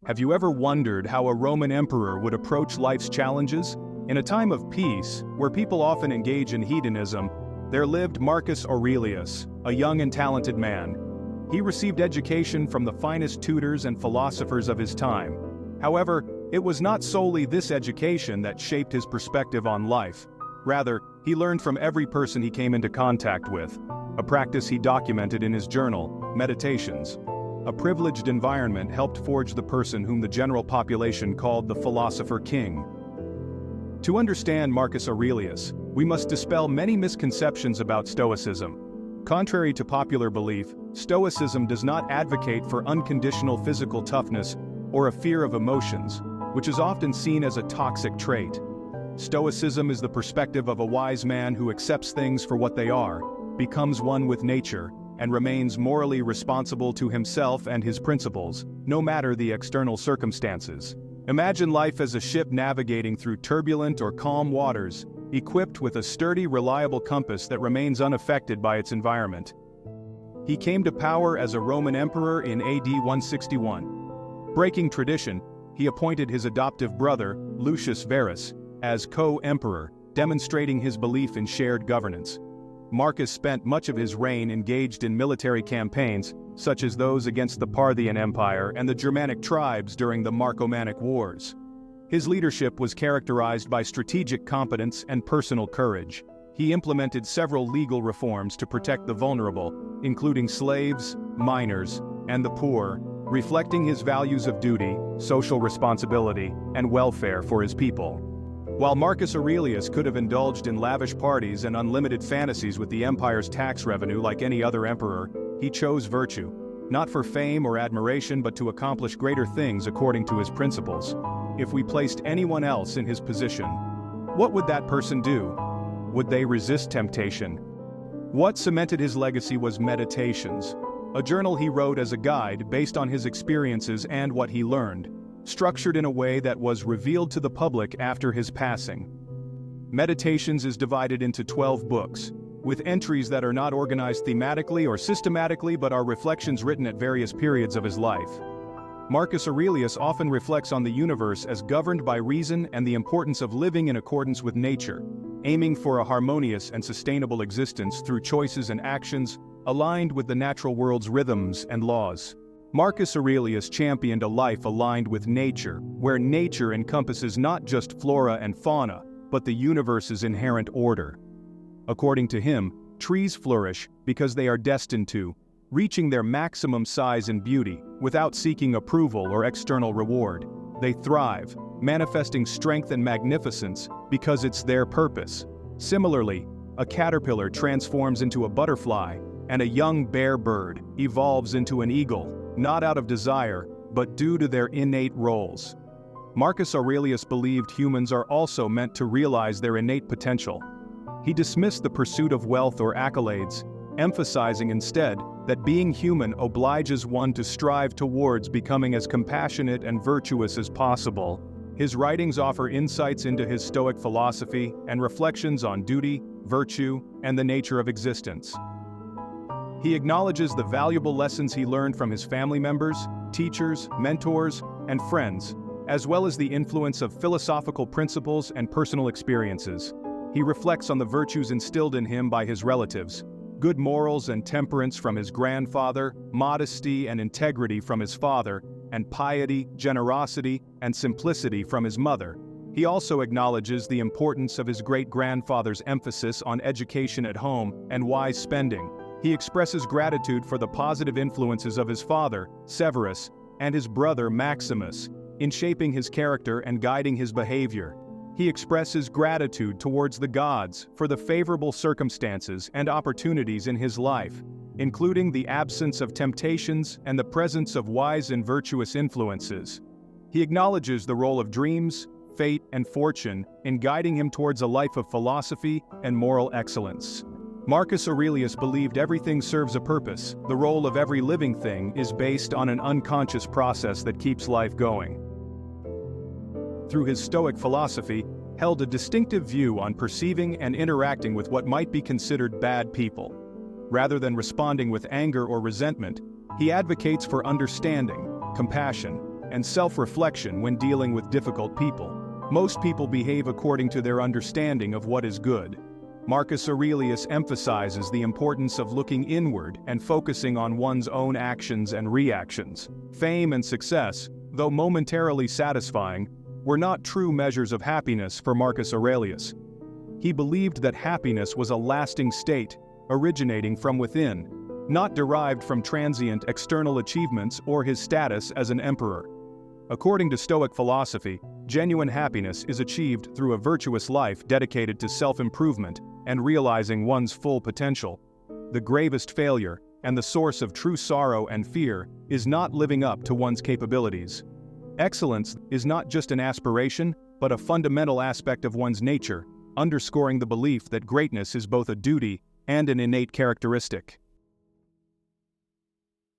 Have you ever wondered how a Roman emperor would approach life's challenges? In a time of peace, where people often engage in hedonism, there lived Marcus Aurelius, a young and talented man. He received education from the finest tutors and philosophers of his time. However, it was not solely this education that shaped his perspective on life. Rather, he learned from every person he came into contact with, a practice he documented in his journal, Meditations. A privileged environment helped forge the person whom the general population called the Philosopher King. To understand Marcus Aurelius, we must dispel many misconceptions about Stoicism. Contrary to popular belief, Stoicism does not advocate for unconditional physical toughness or a fear of emotions, which is often seen as a toxic trait. Stoicism is the perspective of a wise man who accepts things for what they are, becomes one with nature, and remains morally responsible to himself and his principles, no matter the external circumstances. Imagine life as a ship navigating through turbulent or calm waters, equipped with a sturdy, reliable compass that remains unaffected by its environment. He came to power as a Roman emperor in AD 161. Breaking tradition, he appointed his adoptive brother, Lucius Verus, as co-emperor, demonstrating his belief in shared governance. Marcus spent much of his reign engaged in military campaigns, such as those against the Parthian Empire and the Germanic tribes during the Marcomannic Wars. His leadership was characterized by strategic competence and personal courage. He implemented several legal reforms to protect the vulnerable, including slaves, minors, and the poor, reflecting his values of duty, social responsibility, and welfare for his people. While Marcus Aurelius could have indulged in lavish parties and unlimited fantasies with the empire's tax revenue like any other emperor, he chose virtue, not for fame or admiration but to accomplish greater things according to his principles. If we placed anyone else in his position, what would that person do? Would they resist temptation? What cemented his legacy was Meditations, a journal he wrote as a guide based on his experiences and what he learned, structured in a way that was revealed to the public after his passing. Meditations is divided into 12 books, with entries that are not organized thematically or systematically but are reflections written at various periods of his life. Marcus Aurelius often reflects on the universe as governed by reason and the importance of living in accordance with nature, aiming for a harmonious and sustainable existence through choices and actions aligned with the natural world's rhythms and laws. Marcus Aurelius championed a life aligned with nature, where nature encompasses not just flora and fauna, but the universe's inherent order. According to him, trees flourish because they are destined to, reaching their maximum size and beauty, without seeking approval or external reward. They thrive, manifesting strength and magnificence because it's their purpose. Similarly, a caterpillar transforms into a butterfly, and a young bear bird evolves into an eagle, not out of desire, but due to their innate roles. Marcus Aurelius believed humans are also meant to realize their innate potential. He dismissed the pursuit of wealth or accolades, emphasizing instead that being human obliges one to strive towards becoming as compassionate and virtuous as possible. His writings offer insights into his Stoic philosophy and reflections on duty, virtue, and the nature of existence. He acknowledges the valuable lessons he learned from his family members, teachers, mentors, and friends, as well as the influence of philosophical principles and personal experiences. He reflects on the virtues instilled in him by his relatives, good morals and temperance from his grandfather, modesty and integrity from his father, and piety, generosity, and simplicity from his mother. He also acknowledges the importance of his great-grandfather's emphasis on education at home and wise spending. He expresses gratitude for the positive influences of his father, Severus, and his brother Maximus, in shaping his character and guiding his behavior. He expresses gratitude towards the gods for the favorable circumstances and opportunities in his life, including the absence of temptations and the presence of wise and virtuous influences. He acknowledges the role of dreams, fate, and fortune in guiding him towards a life of philosophy and moral excellence. Marcus Aurelius believed everything serves a purpose. The role of every living thing is based on an unconscious process that keeps life going. Through his Stoic philosophy, held a distinctive view on perceiving and interacting with what might be considered bad people. Rather than responding with anger or resentment, he advocates for understanding, compassion, and self-reflection when dealing with difficult people. Most people behave according to their understanding of what is good. Marcus Aurelius emphasizes the importance of looking inward and focusing on one's own actions and reactions. Fame and success, though momentarily satisfying, were not true measures of happiness for Marcus Aurelius. He believed that happiness was a lasting state, originating from within, not derived from transient external achievements or his status as an emperor. According to Stoic philosophy, genuine happiness is achieved through a virtuous life dedicated to self-improvement and realizing one's full potential. The gravest failure, and the source of true sorrow and fear, is not living up to one's capabilities. Excellence is not just an aspiration, but a fundamental aspect of one's nature, underscoring the belief that greatness is both a duty and an innate characteristic.